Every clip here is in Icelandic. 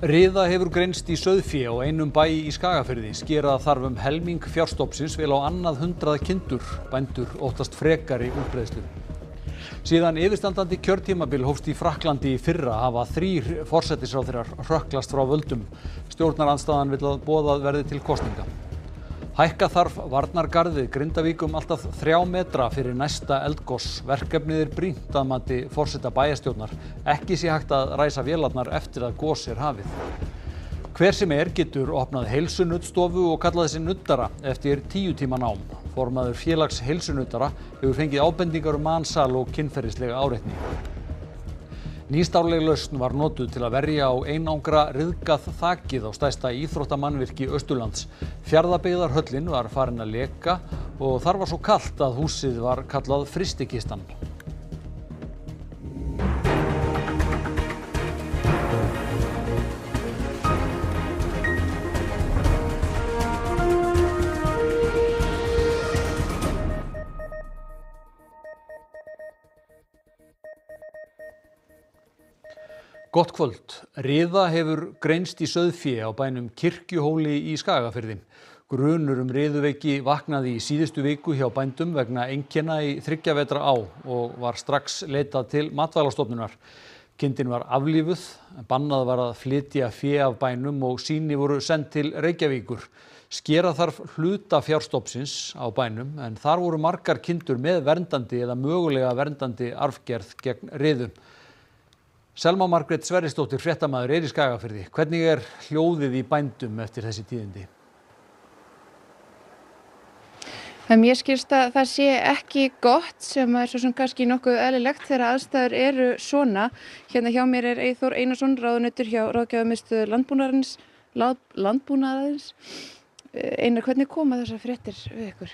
Riða hefur greinst í sauðfé á einum bæ í Skagafirði. Skera þarf helming fjárstofnsins vel á annað 100 kindur. Bændur óttast frekari útbreiðslu. Síðan yfirstandandi kjörtímabil hófst í Frakklandi í fyrra hafa 3 forsætisráðherrar hrökklast frá völdum. Stjórnarandstaðan vill að boðað verði til kosninga. Hækka þarf varnargarð við Grindavík alltaf 3 metra fyrir næsta eldgos. Verkefnið brýnt að mati forseta bæjarstjórnar. Ekki sé hægt að ræsa vélarnar eftir að gos hafið. Hver sem getur opnað heilsunuddstofu og kallað sig nuddara eftir 10 tíma nám. Formaður félags heilsunuddara hefur fengið ábendingar mansal og kynferðislega áreitni. Nýstárleg lausn var notuð til að verja á einangra ryðgað þakið á stærsta íþróttamannvirki Austurlands. Fjarðabyggðarhöllin var farin að leka og þar var svo kalt að húsið var kallað frystikistan. Gott kvöld. Riða hefur greinst í sauðfé á bænum Kirkjuhóli í Skagafirði. Grunur riðuveiki vaknaði í síðustu viku hjá bændum vegna einkenna í 3 vetra á og var strax leitað til Matvælastofnunar. Kindin var aflífuð, bannað var að flytja fé af bænum og sýni voru send til Reykjavíkur. Skera þarf hluta fjárstofnsins á bænum en þar voru margar kindur með verndandi eða mögulega verndandi arfgerð gegn riðu. Selma Margrét Sverrisdóttir, fréttamaður, í Skagafirði. Hvernig hljóðið í bændum eftir þessi tíðindi? Mér skilst að það sé ekki gott, sem svo sem kannski nokkuð eðlilegt þegar aðstæður eru svona. Hérna hjá mér Eyþór Einarsson, ráðunautur hjá Ráðgjafarmiðstöð landbúnaðarins. Einar, hvernig koma þessar fréttir við ykkur?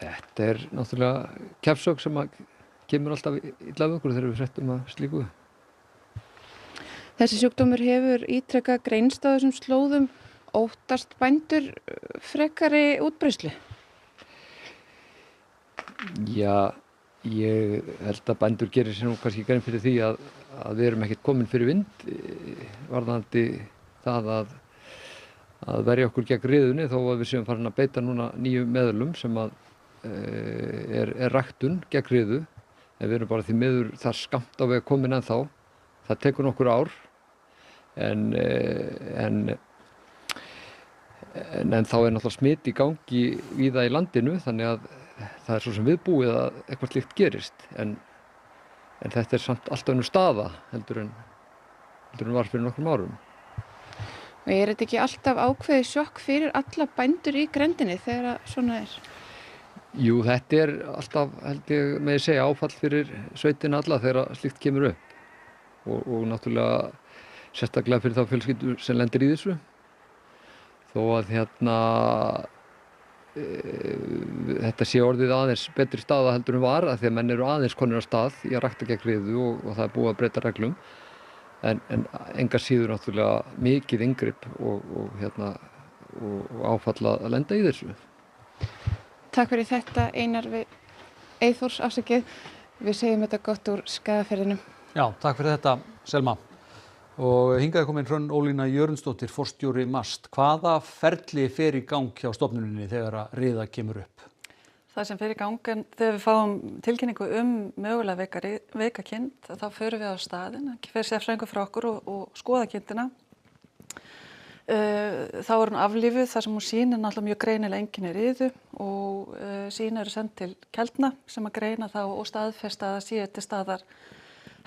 Þetta náttúrulega kjafsögn sem kemur alltaf illa við okkur þegar við fréttum að slíku. Þessi sjúkdómur hefur ítrekað greinst á þessum slóðum. Óttast bændur frekari útbreiðslu? Já, ég held að bændur gerir sér nú kannski grein fyrir því að við erum ekkert komin fyrir vind varðandi það að verja okkur gegn riðunni, þó að við séum farin að beita núna nýjum meðölum sem er ræktun gegn riðu. En við erum bara því miður þar skammt á veg komin ennþá. Það tekur nokkur ár en þá náttúrulega smit í gangi víða í landinu, þannig að það svo sem viðbúið að eitthvað slíkt gerist. En þetta samt alltaf önnur staða heldur en var fyrir nokkrum árum. Og þetta ekki alltaf ákveðið sjokk fyrir alla bændur í grenndinni þegar svona Jú, þetta alltaf, held ég með að segja, áfall fyrir sveitina alla þegar slíkt kemur upp. Og náttúrulega sérstaklega fyrir þá fjölskyldur sem lendir í þessu. Þó að þetta sé orðið aðeins betri staða heldur en var, af því að menn eru aðeins konur á stað í að rækta gegn riðu og það búið að breyta reglum. En engar síður náttúrulega mikið inngrip og áfall að lenda í þessu. Takk fyrir þetta, Einar. Eyþórs, afsakið. Við segjum þetta gott úr Skagafirðinum. Já, takk fyrir þetta, Selma. Og hingað komin Hrönn Ólína Jörundsdóttir, forstjóri MAST. Hvaða ferli fer í gang hjá stofnuninni þegar að riða kemur upp? Það sem fer í gang, en þegar við fáum tilkynningu mögulega veika kind, þá förum við á staðinn, fer sérfræðingur frá okkur og skoða kindina. Þá hún aflífuð þar sem hún sýnir náttúrulega mjög greinilega einkenni riðu og sýni eru send til Keldna sem að greina þá og staðfesta að það sé til staðar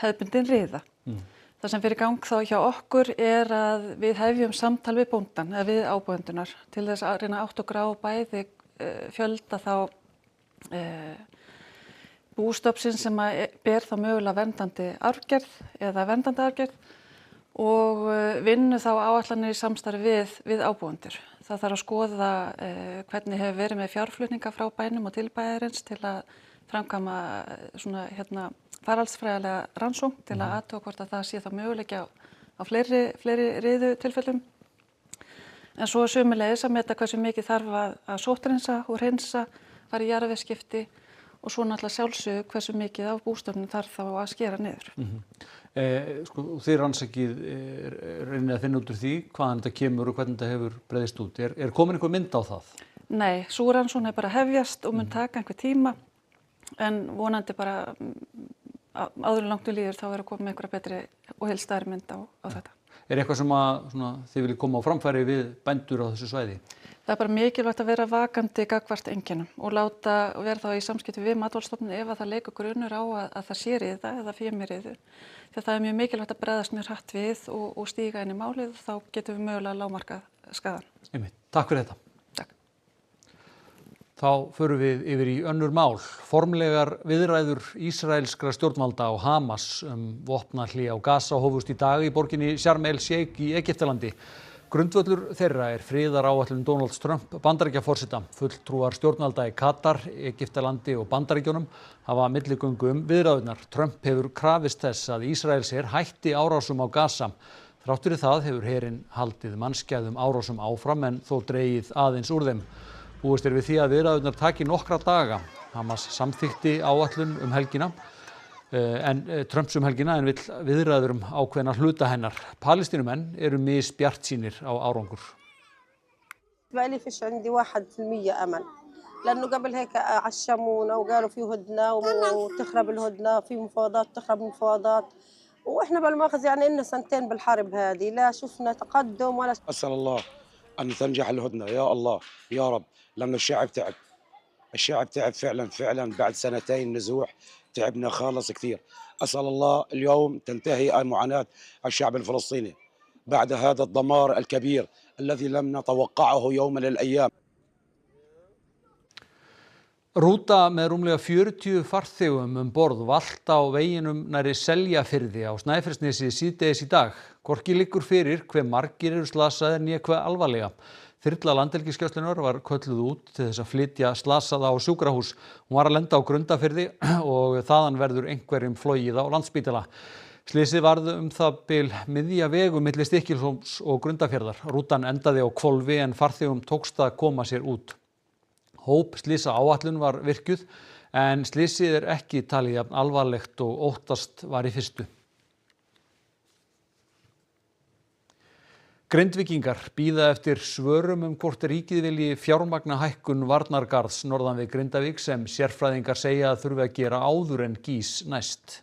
hefðbundin riða. Það sem fyrir gang þá hjá okkur að við hefjum samtal við bóndan eða við ábúendunar til þess að reyna átt okkur á bæði fjölda þá bústofnsins sem ber þá mögulega verndandi arfgerð eða verndandi arfgerð og vinnu þá áætlanir í samstarfi við ábúendur. Það þarf að skoða hvernig hefur verið með fjárflutninga frá bænum og til bæjarins til að framkvæma svona faraldsfræðilega rannsókn til að athuga hvort að það sé þá möguleiki á fleiri riðutilfellum. En svo sömuleiðis að meta hversu mikið þarf að sótthreinsa og hreinsa, fara í jarðvegsskipti og svo náttúrulega sjálfsögðu hversu mikið af bústofnum þarf þá að skera niður. Sko, þið rannsakið reynið að finna út úr því hvaðan þetta kemur og hvernig þetta hefur breiðist út. Er komin einhver mynd á það? Nei, sú rannsókn bara hefjast og mun taka einhver tíma en vonandi bara áður en langt líður þá að koma með einhverja betri og heildstæðari mynd á þetta. Er eitthvað sem þið viljið koma á framfæri við bændur á þessu svæði? Það er bara mikilvægt að vera vakandi gagnvart einkennum og vera þá í samskipti við Matvælastofnun ef að það leikur grunur á að það sé riða eða fémiriðu. Þegar það er mjög mikilvægt að bregðast mjög hratt við og stíga inn í málið, þá getum við mögulega lágmarkað skaðann. Einmitt. Takk fyrir þetta. Takk. Þá förum við yfir í önnur mál. Formlegar viðræður ísraelskra stjórnvalda og Hamas vopnahlé á Gaza hófust í dag í borginni Sharm el-Sheikh í Egyptalandi. Grundvöllur þeirra er friðaráætlun Donalds Trump Bandaríkjaforseta. Fulltrúar stjórnvalda í Katar, Egyptalandi og Bandaríkjunum hafa milligöngu viðræðurnar. Trump hefur krafist þess að Ísraelsher hætti árásum á Gaza. Þrátt fyrir það hefur herinn haldið mannskæðum árásum áfram en þó dregið aðeins úr þeim. Búist er við því að viðræðurnar taki nokkra daga. Hamas samþykkti áætlun helgina en Trumps helgina en vill viðræður ákveðna hluta hennar. Palestínumenn eru misbjartsýnir á árangur. بالي فيش عندي 1% أمل لأنه قبل هيك عشمونا وقالوا في هدنة وتخرب الهدنة في مفاوضات تخرب المفاوضات وإحنا بالمأخذ يعني إلنا سنتين بالحرب هذه لا شفنا تقدم ولا أسأل الله أن تنجح الهدنة يا الله يا رب لأن الشعب تعب فعلا بعد سنتين نزوح تعبنا خالص كثير. أسأل الله اليوم تنتهي معاناة الشعب الفلسطيني بعد هذا الدمار الكبير الذي لم نتوقعه يوم من الأيام. Rúta með rúmlega 40 farþegum borð valt á veginum nærri Seljafirði á Snæfellsnesi síðdegis í dag. Hvorki liggur fyrir hve margir eru slasaðir né hve alvarlega. Þyrla Landhelgisgæslunnar var kölluð út til þess að flytja slasaða á sjúkrahús. Hún var að lenda á Grundarfirði og þaðan verður einhverjum flogið á Landspítala. Slysið varð það bil miðja vegu milli Stykkishólms og Grundarfjarðar. Rútan endaði á hvolfi en farþegum tókst að koma sér út. Hópslysa áætlun var virkjuð en slysið er ekki talið jafn alvarlegt og óttast var í fyrstu. Grindvíkingar bíða eftir svörum hvort ríkið vilji fjármagna hækkun varnargarðs norðan við Grindavík sem sérfræðingar segja að þurfi að gera áður en gýs næst.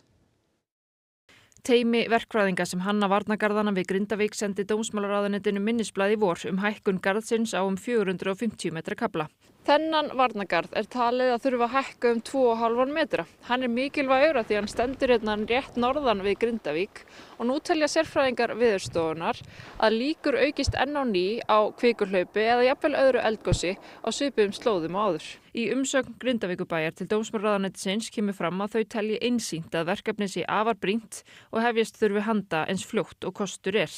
Teymi verkfræðinga sem hanna varnargarðana við Grindavík sendi dómsmálaráðuneytinu minnisblað í vor hækkun garðsins á 450 metra kafla. Þennan varnargarð er talið að þurfa að hækka 2,5 metra. Hann er mikilvægur því hann stendur hérna rétt norðan við Grindavík og nú telja sérfræðingar Veðurstofunnar að líkur aukist enn á ný á kvikuhlaupi eða jafnvel öðru eldgosi á svipuðum slóðum og áður. Í umsögn Grindavíkurbæjar til dómsmálaráðuneytisins kemur fram að þau telji einsýnt að verkefnið sé afar brýnt og hefjast þurfi handa eins fljótt og kostur er.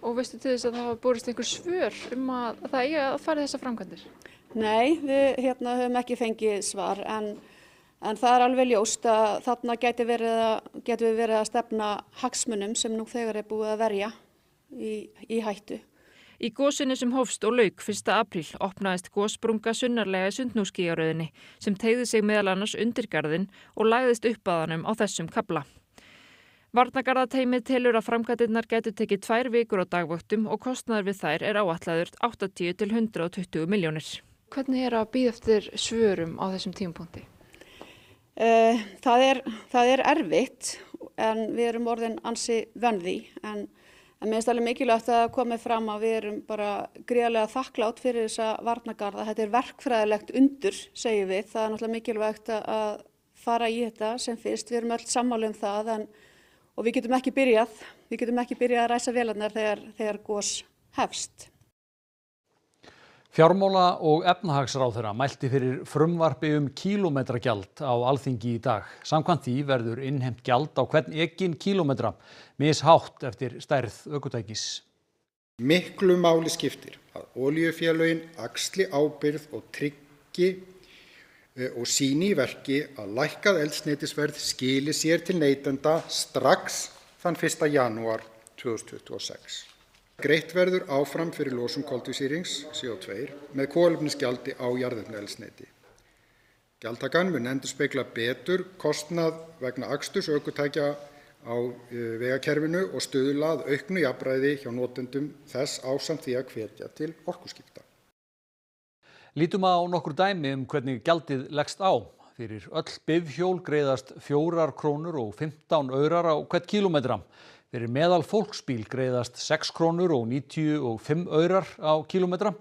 Og veistu til þess að það hafa borist einhver svör að það eigi að fara þessar framkvæmdir? Nei, við höfum ekki fengið svar en það er alveg ljóst að þarna getum við verið að stefna hagsmunum sem nú þegar er búið að verja í hættu. Í gosinu sem hófst og lauk 1. apríl opnaðist gossprunga sunnarlega í Sundhnúksgígaröðinni sem teygði sig meðal annars undir garðinn og lagðist upp að honum á þessum kafla. Varnargarðateymið telur að framkvæmdirnar gætu tekið 2 vikur á dagvöktum og kostnaður við þær er áætlaður 80 til 120 milljónir. Hvernig er að bíða eftir svörum á þessum tímapunkti? Það er erfitt en við erum orðin ansi vön því en mér finnst alveg mikilvægt að komi fram að við erum bara gríðarlega þakklátt fyrir þessa varnargarða. Þetta er verkfræðilegt undur, segjum við. Það er náttúrulega mikilvægt að fara í þetta sem fyrst. Við erum öll sammála það og við getum ekki byrjað að ræsa vélarnar þegar gos hefst. Fjármála- og efnahagsráðherra mælti fyrir frumvarpi kílómetragjald á Alþingi í dag. Samkvæmt því verður innheimt gjald á hvern ekinn kílómetra, mishátt eftir stærð ökutækis. Miklu máli skiptir að olíufélögin axli ábyrgð og tryggi og sýni í verki að lækkað eldsneytisverð skili sér til neytenda strax þann 1. janúar 2026. Greitt verður áfram fyrir losun koltvísýrings, CO2, með kolefnisgjaldi á jarðefnaeldsneyti. Gjaldtakan mun endurspegla betur kostnað vegna aksturs ökutækja á vegakerfinu og stuðla að auknu jafnræði hjá notendum þess ásamt því að hvetja til orkuskipta. Lítum á nokkur dæmi hvernig gjaldið leggst á. Fyrir öll bifhjól greiðast 4 krónur og 15 aurar á hvern kílómetra. Fyrir meðal fólksbíl greiðast 6 krónur og 95 aurar á kílómetra.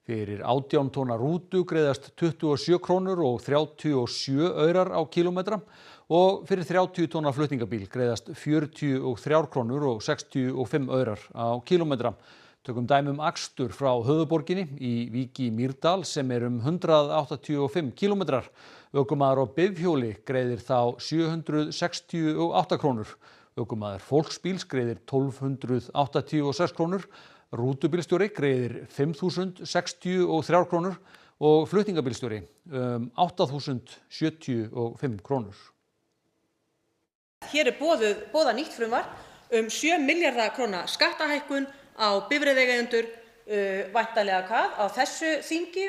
Fyrir 18 tonna rútu greiðast 27 krónur og 37 aurar á kílómetra og fyrir 30 tonna flutningabíl greiðast 43 krónur og 65 aurar á kílómetra. Tökum dæmum akstur frá höfuðborginni í Vík í Mýrdal sem 185 kílómetrar. Ökumaður á bifhjóli greiðir þá 768 krónur. Ökumaður fólksbíls greiðir 1286 krónur. Rútubílstjóri greiðir 5063 krónur og flutningabílstjóri 8075 krónur. Hér boðað nýtt frumvarp 7 milljarða króna skattahækkun á bifreiðaeigendur væntanlega á þessu þingi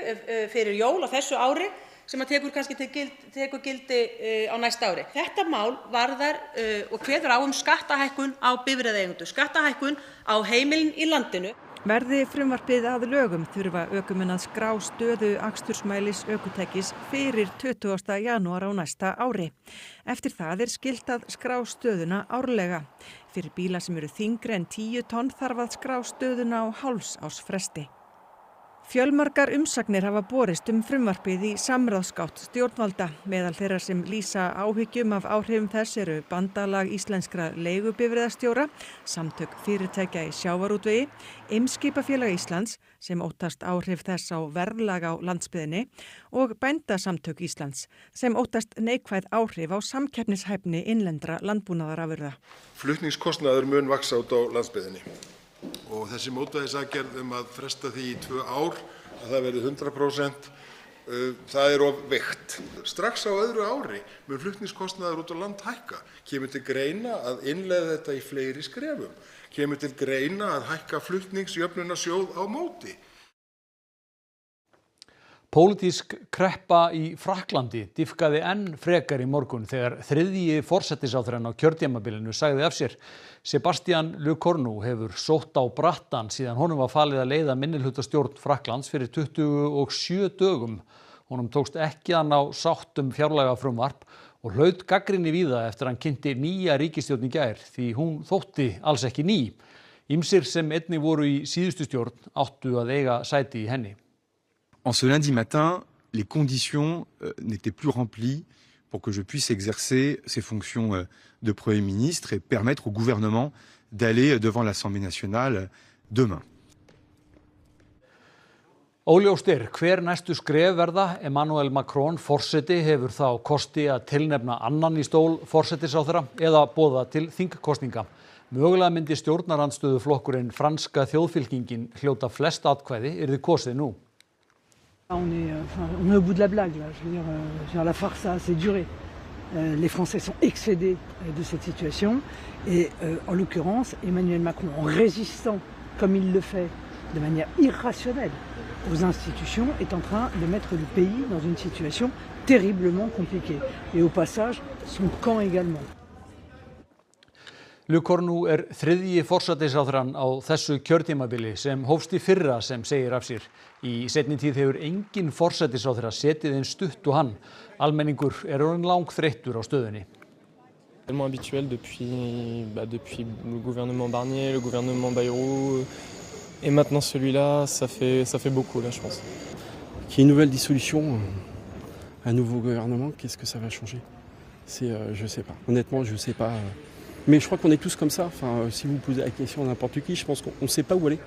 fyrir jól á þessu ári sem tekur kannski tekur gildi á næsta ári. Þetta mál varðar og kveður á skattahækkun á bifreiðaeigendur, skattahækkun á heimilin í landinu. Verði frumvarpið að lögum þurfa ökumenn að skrá stöðu akstursmælis ökutækis fyrir 20. janúar á næsta ári. Eftir það skylt að skrá stöðuna árlega. Fyrir bíla sem eru þyngri en 10 tonn þarf að skrá stöðuna á hálfs árs fresti. Fjölmargar umsagnir hafa borist frumvarpið í samráðsgátt stjórnvalda. Meðal þeirra sem lýsa áhyggjum af áhrifum þess eru Bandalag íslenskra leigubifreiðastjóra, Samtök fyrirtækja í sjávarútvegi, Eimskipafélag Íslands sem óttast áhrif þess á verðlag á landsbyggðinni og Bændasamtök Íslands sem óttast neikvæð áhrif á samkeppnishæfni innlendra landbúnaðarafurða. Flutningskostnaður mun vaxa út á landsbyggðinni. Og þessi mótvægisaðgerð að fresta því í 2 ár, að það verði 100%, það of veikt. Strax á öðru ári mun flutningskostnaður út á land hækka. Kemur til greina að innleiða þetta í fleiri skrefum. Kemur til greina að hækka flutningsjöfnunarsjóð á móti. Pólitísk kreppa í Frakklandi dýpkaði enn frekar í morgun þegar þriðji forsætisráðherrann á kjörtímabilinu sagði af sér. Sebastian Lecornu hefur sótt á brattan síðan honum var falið að leiða minnihlutastjórn Frakklands fyrir 27 dögum. Honum tókst ekki að ná sátt fjárlagafrumvarp og hlaut gagnrýni víða eftir hann kynnti nýja ríkisstjórn í gær því hún þótti alls ekki ný. Ýmsir sem einnig voru í síðustu stjórn áttu að eiga sæti í henni. En ce lundi matin, les conditions n'étaient plus remplies pour que je puisse exercer ces fonctions de Premier ministre et permettre au gouvernement d'aller devant l'Assemblée nationale demain. Óljóst hver næstu skref verða. Emmanuel Macron forseti hefur þá kosti að tilnefna annan í stól forsætisráðherra eða boða til þingkosninga. Mögulega myndi stjórnarandstöðuflokkurinn franska þjóðfylkingin hljóta flest atkvæði yrði kosið nú. On est au bout de la blague, là. Je veux dire, la farce a assez duré. Les Français sont excédés de cette situation et en l'occurrence, Emmanuel Macron, en résistant comme il le fait de manière irrationnelle aux institutions, est en train de mettre le pays dans une situation terriblement compliquée. Et au passage, son camp également. Lecornu þriðji forsætisráðherrann á þessu kjörtímabili sem hófst í fyrra sem segir af sér. Í seinni tíð hefur engin forsætisráðherra setið eins stutt og hann. Almenningur orðinn langþreyttur á stöðunni. Tellement habituel depuis le gouvernement Barnier, le gouvernement Bayrou et maintenant celui-là, ça fait beaucoup là, je pense. Qu'il y ait une nouvelle dissolution, un nouveau gouvernement, qu'est-ce que ça va changer? Je sais pas. Honnêtement, je sais pas. Mais je crois qu'on est tous comme ça. Enfin, si vous posez la question à n'importe qui, je pense qu'on ne sait pas où aller.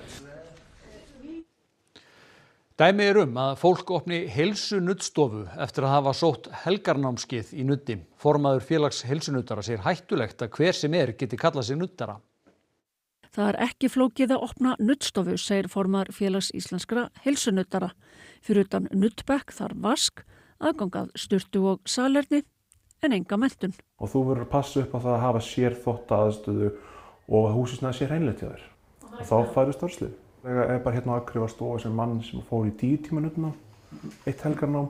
Dæmi að fólk opni heilsunuddstofu eftir að hafa sótt helgarnámskeið í nuddi. Formaður félags heilsunuddara segir hættulegt að hver sem geti kallað sig nuddara. Það ekki flókið að opna nuddstofu, segir formaður félags íslenskra heilsunuddara. Fyrir utan nuddbekk þarf vask, aðgang að sturtu og salerni, en enga menntun. Og þú verður að passa upp á það að hafa sér þvottaaðstöðu og að húsisnæði sé hreinlegt hjá þér. Og þá færðu starfsleyfi. Ég bara hérna á Akureyri var stofa sem mann sem fór í 10 tíma nuddnám, 1 helgarnám,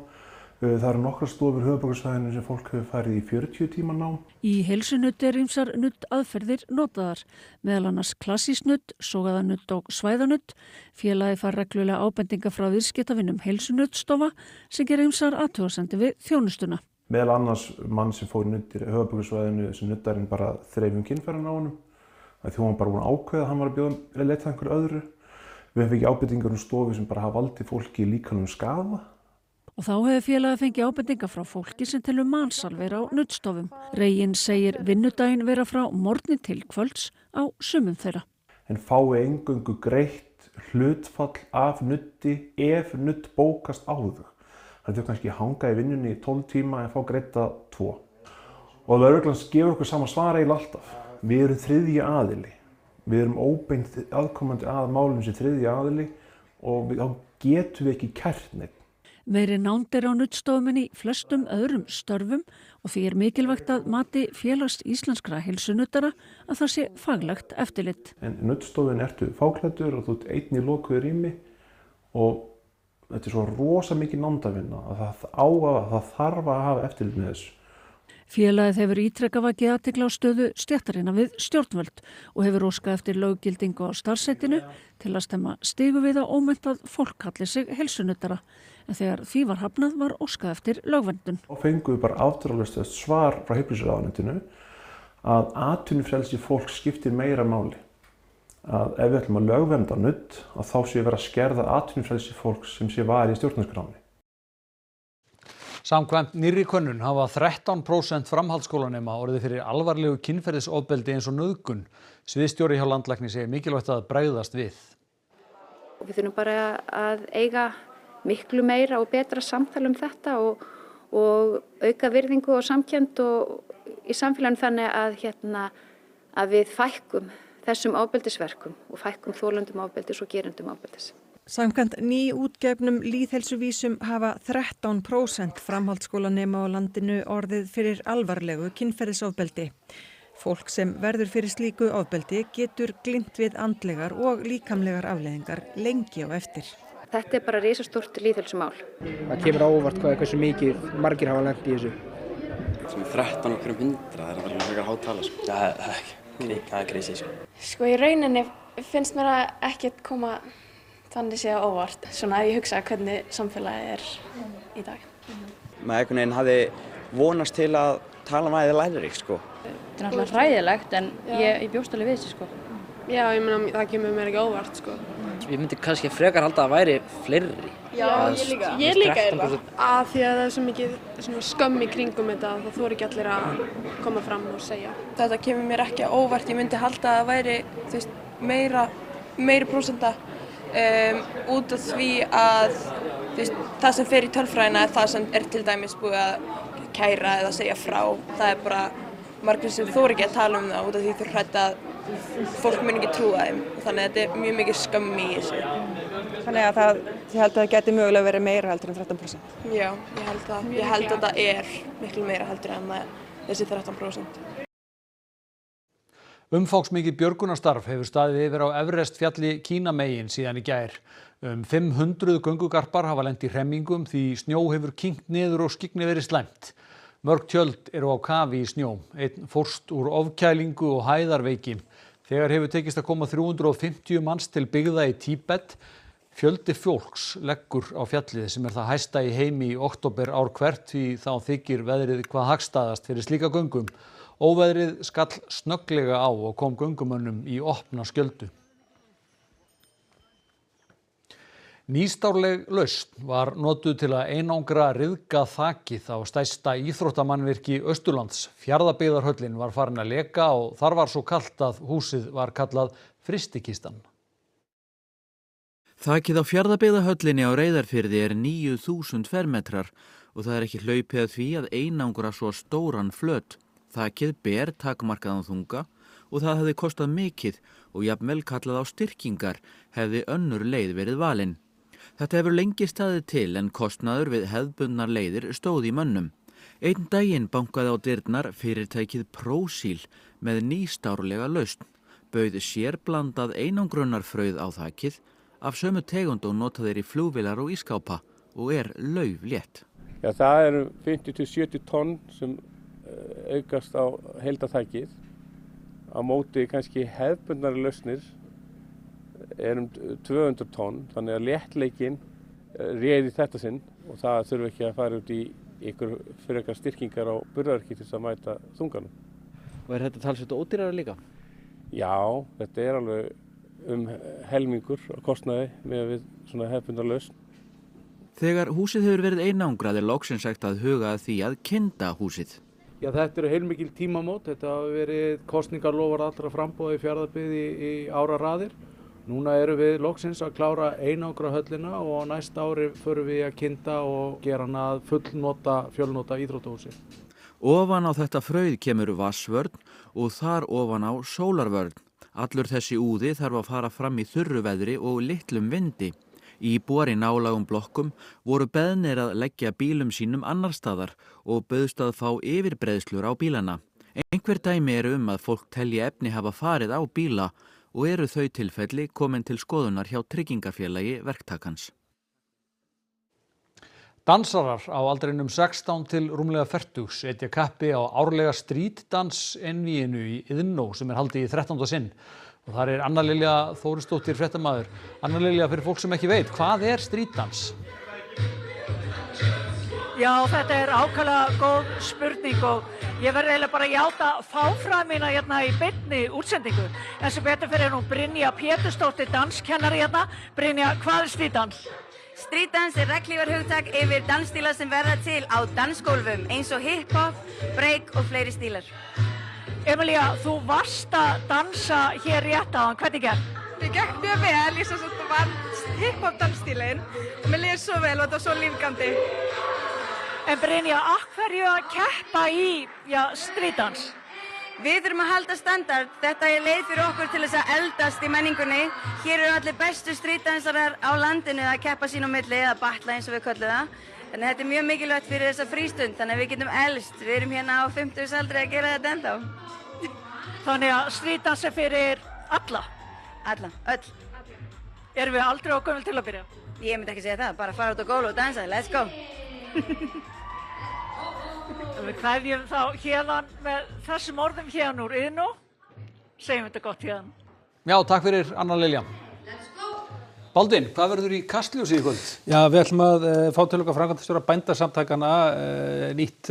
Það eru nokkrar stofur höfuðborgarsvæðinu sem fólk hefur farið í 40 tíma nám. Í heilsunutt ýmsar nuttaðferðir notaðar, meðal annars klassískt nutt, sogaðanutt og svæðanutt. Félagið fær reglulega ábendinga frá viðskiptavinum heilsunuttstofa sem gerir ýmsar athugasemdir við þjónustuna. Meðal annars mann sem fór í nuttir höfuðborgarsvæðinu sem nuttarinn bara þreifum kynfærin á honum. Því hún var bara búin að ákveða að hann var að bjóða leita einhverju öðru. Við hefum ekki ábendingar stofu sem bara hafa valdið fólki líkamlegum skaða. Og þá hefur félagið fengið ábendinga frá fólki sem telur mansal vera á nuddstofum. Reginn segir vinnudaginn vera frá morgni til kvölds á sumum þeirra. En fái eingöngu greitt hlutfall af nuddi ef nudd bókast á þau. Það þau kannski hanga í vinnunni í 12 tíma en fá greidda 2. Og lögreglan gefur okkur sama svar eiginlega alltaf. Við erum þriðji aðili. Við erum óbeint aðkomandi að málum sem þriðji aðili og þá getum við ekki kært neitt. Meiri nánd á nuddstofum í flestum öðrum störfum og því mikilvægt að mati félags íslenskra heilsunuttara að það sé faglegt eftirlit. En nuddstofun ertu fáklæddur og þú ert einn í lokuðu rými og þetta svo rosa mikið nándavina að það þarf að hafa eftirlit með þessu. Félagið hefur ítrekað vakið athygli á stöðu stéttarinnar við stjórnvöld og hefur óskað eftir löggildingu á starfsheitinu til að stemma stigu við að ómenntað fólk kalli sig heilsunuttara. En þegar því var hafnað var óskað eftir lögverndun. Og fengum við bara afdráttarlaust svar frá heilbrigðisráðuneytinu að atvinnufrelsi fólk skiptir meira máli. Að ef við ætlum að lögvernda nudd að þá sé vera að skerða atvinnufrelsi fólk sem sé var í stjórnarskránni. Samkvæmt nýrri könnun hafa 13% framhaldsskólanema orðið fyrir alvarlegu kynferðisofbeldi eins og nauðgun. Sviðsstjóri hjá landlækni segir mikilvægt að bregðast við. Við þurfum bara að eiga miklu meira og betra samtal þetta og auka virðingu og samkennd og í samfélaginu þannig að við fækkum þessum ofbeldisverkum og fækkum þolendum ofbeldis og gerendum ofbeldis. Samkvæmt nýútgefnum lýðheilsuvísum hafa 13% framhaldsskólanema á landinu orðið fyrir alvarlegu kynferðisofbeldi. Fólk sem verður fyrir slíku ofbeldi getur glímt við andlegar og líkamlegar afleiðingar lengi á eftir. Þetta bara risastórt lýðheilsumál. Það kemur á óvart hversu mikið margir hafa lent í þessu. 13 okkur 100, það er alveg frekar há tala. Það er krísi. Sko í rauninni finnst mér að ekkert koma þannig séð á óvart. Svona ef ég hugsa hvernig samfélagið er í dag. Maður einhvern veginn hafði vonast til að tala væði læriríkt, sko. Þetta er náttúrulega hræðilegt en ég bjóst alveg við þessu, sko. Já, ég meina það kemur mér ekki óvart, sko. Ég myndi kannski frekar halda að væri fleiri. Já, ég líka að því að það er svo mikið skömm í kringum þetta að það þori ekki allir að koma fram og segja. Þetta kemur mér ekki á óvart, ég myndi halda að væri meiri prósenta út af því að það sem fer í tölfræðina er það sem er til dæmis búið að kæra eða segja frá. Það er bara margir sem þori ekki að tala það út af því þau hrædd að fólk mun ekki trúa þeim og þannig að þetta er mjög mikið skömm í þessu. Þannig að ég held að það geti mögulega verið meira heldur en 13%. Já, ég held það. Ég held að það er miklu meira heldur en þessi 13%. Umfangsmikið björgunarstarf hefur staðið yfir á Everest fjalli Kínamegin síðan í gær. 500 göngugarpar hafa lent í hremmingum því snjó hefur kyngt niður og skyggni verið slæmt. Mörg tjöld eru á kafi í snjó, einn fórst úr ofkælingu og hæðarveiki. Þegar hefur tekist að koma 350 manns til byggða í Tíbet. Fjöldi fólks leggur á fjallið sem er það hæsta í heimi í október ár hvert því þá þykir veðrið hvað hagstæðast fyrir slíka göngum. Óveðrið skall snögglega á og kom göngumönnum í opna skjöldu. Nýstárleg lausn var notuð til að einangra ryðga þakið á stærsta íþróttamannvirki Austurlands. Fjarðabyggðarhöllin var farin að leka og þar var svo kalt að húsið var kallað Frystikistan. Þakið á Fjarðabyggðarhöllinni á Reyðarfirði er 9.000 fermetrar og það er ekki hlaupið að því að einangra svo stóran flöt. Þakið ber takmarkaðan þunga og það hefði kostað mikið og jafnvel kallað á styrkingar hefði önnur leið verið valin. Þetta hefur lengi staðið til en kostnaður við hefðbundnar leiðir stóð í mönnum. Einn daginn bankaði á dyrnar fyrirtækið ProSeal með nýstárlega lausn. Bauð sérblandað einangrunarfrauð á þakið af sömu tegund og notaðir í flugvélar og ískápa og er lauflétt. Já, það eru 50 til 70 tonn sem aukast á heildartækið. Á móti kannski hefðbundnari lausnir er 200 tonn, þannig að léttleikinn réði þetta sinn og það þurfi ekki að fara út í ykkur frekar styrkingar á burðarverki til þess að mæta þunganum. Og er þetta talsvert ódýrara líka? Já, þetta er alveg helmingur á kostnaði með við svona hefðbundna lausn. Þegar húsið hefur verið einangrað er loksins sagt að huga að því að kynda húsið. Já, þetta eru heilmikil tímamót. Þetta hafa verið kosningarlofar allra framboða í Fjarðabyggð í áraraðir. Núna erum við loksins að klára einangra höllina og á næsta ári förum við að kynda og gera hana að fjölnota íþróttahúsi. Ofan á þetta frauð kemur vatnsvörn og þar ofan á sólarvörn. Allur þessi úði þarf að fara fram í þurru veðri og litlum vindi. Íbúar í nálægum blokkum voru beðnir að leggja bílum sínum annar staðar og bauðst að fá yfirbreiðslur á bílana. Einhver dæmi eru að fólk telji efni hafa farið á bíla og eru þau tilfelli komin til skoðunar hjá tryggingafélagi verktakans. Dansarar á aldrinum 16 til rúmlega 40 etja kappi á árlega strítdans-einvíginu í Iðnó sem haldið í 13. sinn. Og þar Anna Lilja Þórisdóttir fréttamaður. Anna Lilja, fyrir fólk sem ekki veit, hvað strítdans? Já, þetta ákaflega góð spurning og ég verði eiginlega bara að játa fáfræðina hérna í beinni útsendingu. En sem betur fyrir hún Brynja Pétursdóttir danskennari hérna. Brynja, hvað strítdans? Strítdans regnhlífar hugtak yfir dansstíla sem verða til á dansgólfum eins og hip-hop, break og fleiri stílar. Emilía, þú varst að dansa hér rétt áðan, hvernig gekk? Það gekk mjög vel, ég svo var hip-hop dansstílinn og mér liði svo vel og þetta var svo lífgandi. En Brynja, af hverju að keppa í strítdans? Við þurfum að halda standard, þetta leið fyrir okkur til þess að eldast í menningunni. Hér eru allir bestu strítdansarar á landinu að keppa sín á milli eða batla eins og við köllum það. Þannig að þetta mjög mikilvægt fyrir þessa frístund, þannig að við getum elst. Við erum hérna á 50-aldri að gera þetta ennþá. Þannig að strítdans fyrir alla? Alla, öll. Erum við aldrei okkur til að byrja? Ég myndi ekki segja það, bara fara út á gólf og dansa, let's go. Við kveðjum þá hérðan með þessum orðum hérna úr Iðnó. Segjum þetta gott hérðan. Já, takk fyrir Anna Lilja. Baldvin, hvað verður í Kastljósi í kvöld? Já, við ætlum að fá til okkar framkvæmdastjóra Bændasamtakanna nýtt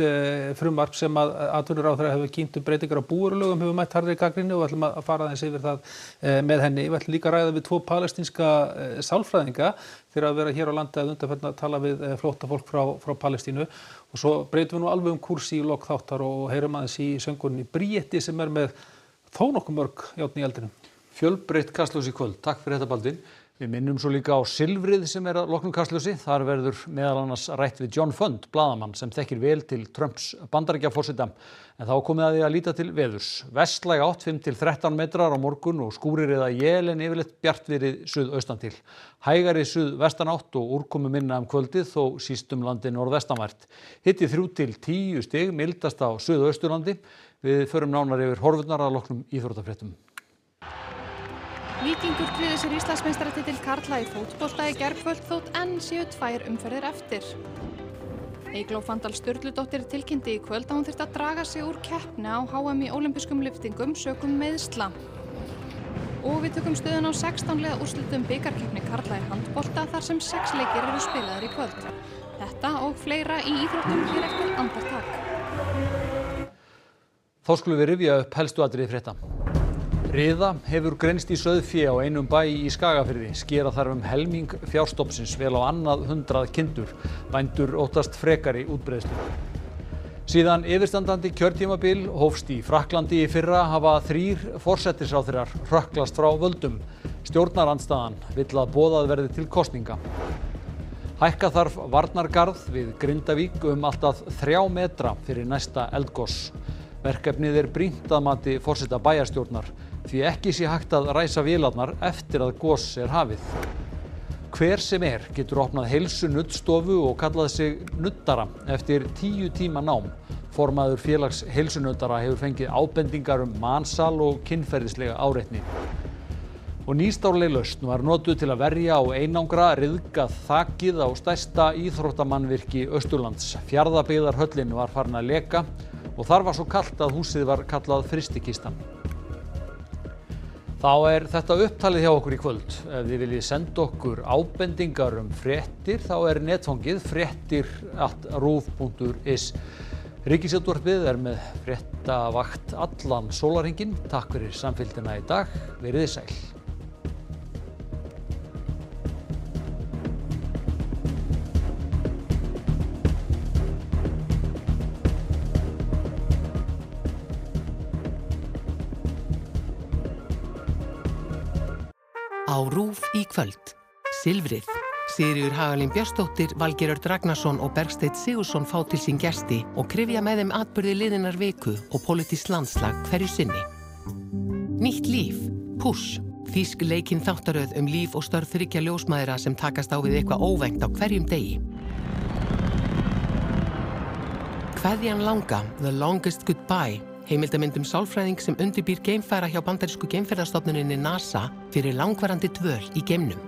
frumvarp sem að atvinnuráðherra hefur kynnt breytingar á búvörulögum hefur mætt harðri gagnrýni og ætlum að fara aðeins yfir það með henni. Við ætlum líka að ræða við 2 palestínska sálfræðinga fyrir að vera hér á landi að undanfarna að tala við flóttafólk frá Palestínu og svo breytum við nú alveg kúrs í lok þáttar og heyrum aðeins í söngurinn Bríeti sem með þó nokkuð mörg járn í eldinum. Fjölbreytt Kastljós í kvöld. Takk fyrir þetta Baldvin. Við minnum svo líka á Silfrið sem að loknum Kastljósi. Þar verður meðal annars rætt við John Fund, blaðamann sem þekkir vel til Trumps Bandaríkjaforseta. En þá komið að því að líta til veðurs. Vestlæg átt 5 til 13 metrar á morgun og skúrir eða él en yfirleitt bjartviðri suðaustan til. Hægari suðvestanátt og úrkomu minna kvöldið þó síst landið norðvestanvært. Hiti 3 til 10 stig, mildast á suðausturlandi. Við förum nánar yfir horfurnar að loknum íþróttafréttum. Víkingur tryggði sér Íslandsmeistaratitil karla í fótbolta í gærkvöld þótt enn séu 2 umferðir eftir. Eygló Fandal Sturludóttir tilkynnti í kvöld að hún þyrfti að draga sig úr keppni á HM í ólympískum lyftingum sökum meiðsla. Og við tökum stöðun á 16 liða úrslitum bikarkeppni karla í handbolta þar sem 6 leikir eru spilaðir í kvöld. Þetta og fleira í íþróttum hér eftir andartak. Þá skulum við rifja upp helstu atriði frétta. Riða hefur greinst í sauðfé á einum bæ í Skagafirði. Skera þarf helming fjárstofnsins vel á annað 100 kindur. Bændur óttast frekari útbreiðslu. Síðan yfirstandandi kjörtímabil hófst í Frakklandi í fyrra hafa 3 forsætisráðherrar hrökklast frá völdum. Stjórnarandstaðan vill að boðað verði til kosninga. Hækka þarf varnargarð við Grindavík allt að 3 metra fyrir næsta eldgos. Verkefnið brýnt að mati forseta bæjarstjórnar. Því ekki sé hægt að ræsa vélarnar eftir að gos hafið. Hver sem getur opnað heilsu nuddstofu og kallað sig nuddara eftir 10 tíma nám. Formaður félags heilsunuddara hefur fengið ábendingar mansal og kynferðislega áreitni. Og nýstárleg lausn var notuð til að verja og einangra ryðgað þakið á stærsta íþróttamannvirki Austurlands. Fjarðabyggðarhöllin var farin að leka og þar var svo kalt að húsið var kallað frystikistan. Þá þetta upptalið hjá okkur í kvöld. Ef þið viljið senda okkur ábendingar fréttir þá netfangið fréttir@ruv.is. Ríkisútvarpið með fréttavakt allan sólarhringinn. Takk fyrir samfylgdina í dag. Verið þið sæl. Á RÚV í kvöld. Silfrið. Sigríður Hagalín Björnsdóttir, Valgeir Örn Ragnarsson og Bergsteinn Sigurðsson fá til sín gesti og kryfja með þeim atburði liðinnar viku og pólitískt landslag hverju sinni. Nýtt líf. Push. Þýsk leikinn þáttaröð líf og störf 3 ljósmæðra sem takast á við eitthvað óvænt á hverjum degi. Kveðjan langa, The Longest Goodbye. Heimildamynd sálfræðing sem undirbýr geimfæra hjá bandarísku geimferðastofnuninni NASA fyrir langvarandi dvöl í geimnum.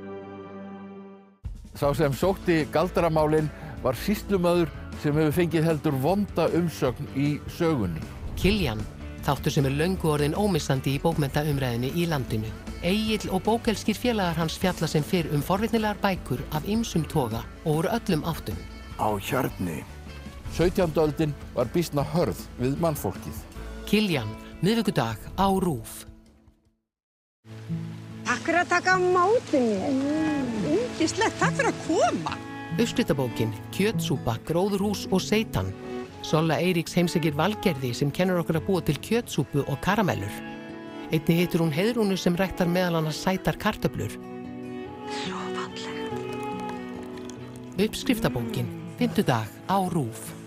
Sá sem sótti galdramálin var sýslumaður sem hefur fengið heldur vonda umsögn í sögunni. Kiljan, þáttur sem löngu orðinn ómissandi í bókmenntaumræðinni í landinu. Egill og bókelskir félagar hans fjalla sem fyrr forvitnilegar bækur af ýmsum toga og úr öllum áttum. Á Hjarni. 17. öldin var býsna hörð við mannfólkið. Kiljan, miðvikudag á RÚV. Takk fyrir að taka á móti mér. Yndislegt, takk fyrir að koma. Uppskriftabókin, kjötsúpa, gróðurhús og seitan. Solla Eiríks heimsækir Valgerði sem kennir okkur að búa til kjötsúpu og karamellur. Einnig hittir hún Heiðrúnu sem ræktar meðal annars sætar kartöflur. Svo fallegt. Uppskriftabókin, 5. dag á RÚV.